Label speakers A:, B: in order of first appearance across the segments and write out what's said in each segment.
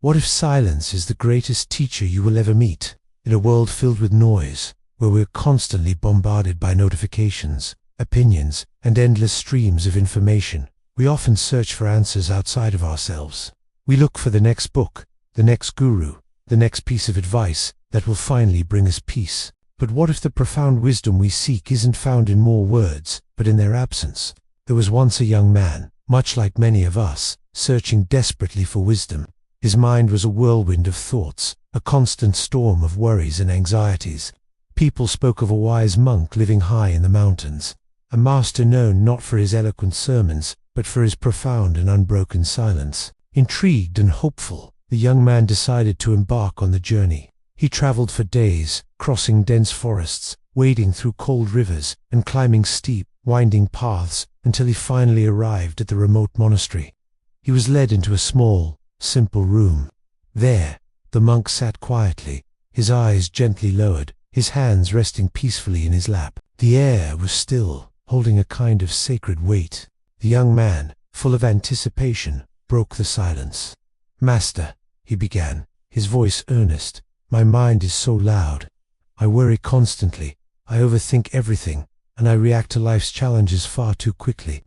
A: What if silence is the greatest teacher you will ever meet? In a world filled with noise, where we're constantly bombarded by notifications, opinions, and endless streams of information, we often search for answers outside of ourselves. We look for the next book, the next guru, the next piece of advice that will finally bring us peace. But what if the profound wisdom we seek isn't found in more words, but in their absence? There was once a young man, much like many of us, searching desperately for wisdom. His mind was a whirlwind of thoughts, a constant storm of worries and anxieties. People spoke of a wise monk living high in the mountains, a master known not for his eloquent sermons, but for his profound and unbroken silence. Intrigued and hopeful, the young man decided to embark on the journey. He traveled for days, crossing dense forests, wading through cold rivers, and climbing steep, winding paths, until he finally arrived at the remote monastery. He was led into a small, simple room. There, the monk sat quietly, his eyes gently lowered, his hands resting peacefully in his lap. The air was still, holding a kind of sacred weight. The young man, full of anticipation, broke the silence. "Master," he began, his voice earnest, "my mind is so loud. I worry constantly, I overthink everything, and I react to life's challenges far too quickly.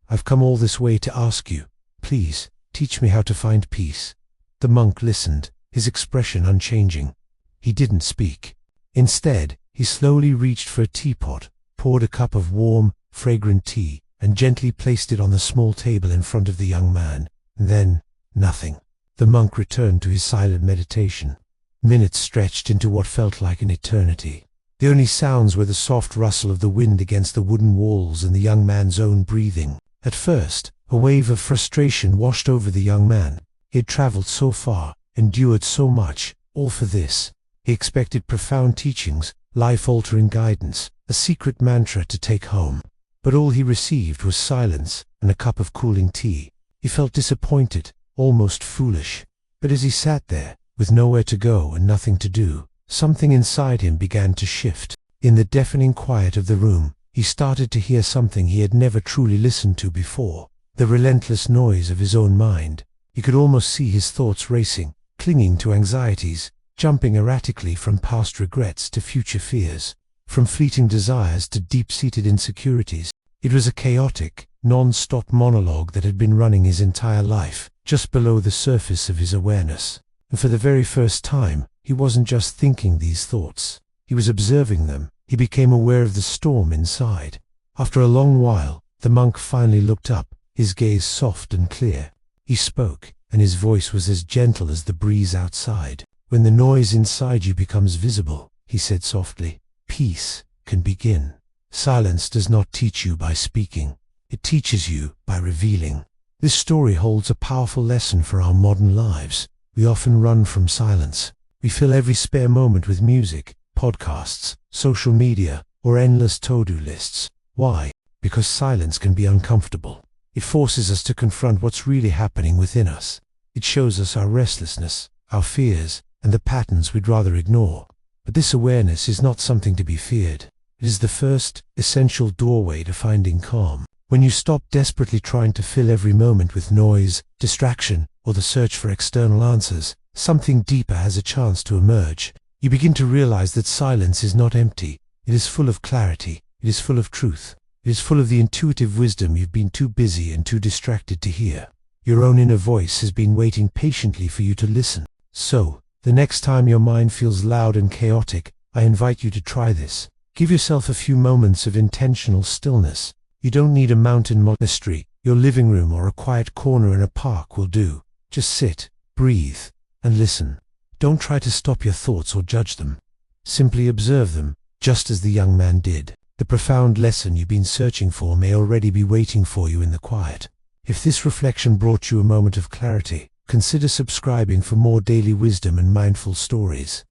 A: I've come all this way to ask you, please, teach me how to find peace." The monk listened, his expression unchanging. He didn't speak. Instead, he slowly reached for a teapot, poured a cup of warm, fragrant tea, and gently placed it on the small table in front of the young man. Then, nothing. The monk returned to his silent meditation. Minutes stretched into what felt like an eternity. The only sounds were the soft rustle of the wind against the wooden walls and the young man's own breathing. At first, a wave of frustration washed over the young man. He had traveled so far, endured so much, all for this. He expected profound teachings, life-altering guidance, a secret mantra to take home. But all he received was silence and a cup of cooling tea. He felt disappointed, almost foolish. But as he sat there, with nowhere to go and nothing to do, something inside him began to shift. In the deafening quiet of the room, he started to hear something he had never truly listened to before, the relentless noise of his own mind. He could almost see his thoughts racing, clinging to anxieties, jumping erratically from past regrets to future fears, from fleeting desires to deep-seated insecurities. It was a chaotic, non-stop monologue that had been running his entire life, just below the surface of his awareness. And for the very first time, he wasn't just thinking these thoughts. He was observing them. He became aware of the storm inside. After a long while, the monk finally looked up, his gaze soft and clear. He spoke, and his voice was as gentle as the breeze outside. "When the noise inside you becomes visible," he said softly, "peace can begin. Silence does not teach you by speaking. It teaches you by revealing." This story holds a powerful lesson for our modern lives. We often run from silence. We fill every spare moment with music, podcasts, social media, or endless to-do lists. Why? Because silence can be uncomfortable. It forces us to confront what's really happening within us. It shows us our restlessness, our fears, and the patterns we'd rather ignore. But this awareness is not something to be feared. It is the first, essential doorway to finding calm. When you stop desperately trying to fill every moment with noise, distraction, or the search for external answers, something deeper has a chance to emerge. You begin to realize that silence is not empty. It is full of clarity. It is full of truth. It is full of the intuitive wisdom you've been too busy and too distracted to hear. Your own inner voice has been waiting patiently for you to listen. So, the next time your mind feels loud and chaotic, I invite you to try this. Give yourself a few moments of intentional stillness. You don't need a mountain monastery. Your living room or a quiet corner in a park will do. Just sit, breathe, and listen. Don't try to stop your thoughts or judge them. Simply observe them, just as the young man did. The profound lesson you've been searching for may already be waiting for you in the quiet. If this reflection brought you a moment of clarity, consider subscribing for more daily wisdom and mindful stories.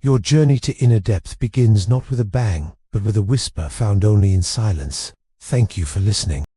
A: Your journey to inner depth begins not with a bang, but with a whisper found only in silence. Thank you for listening.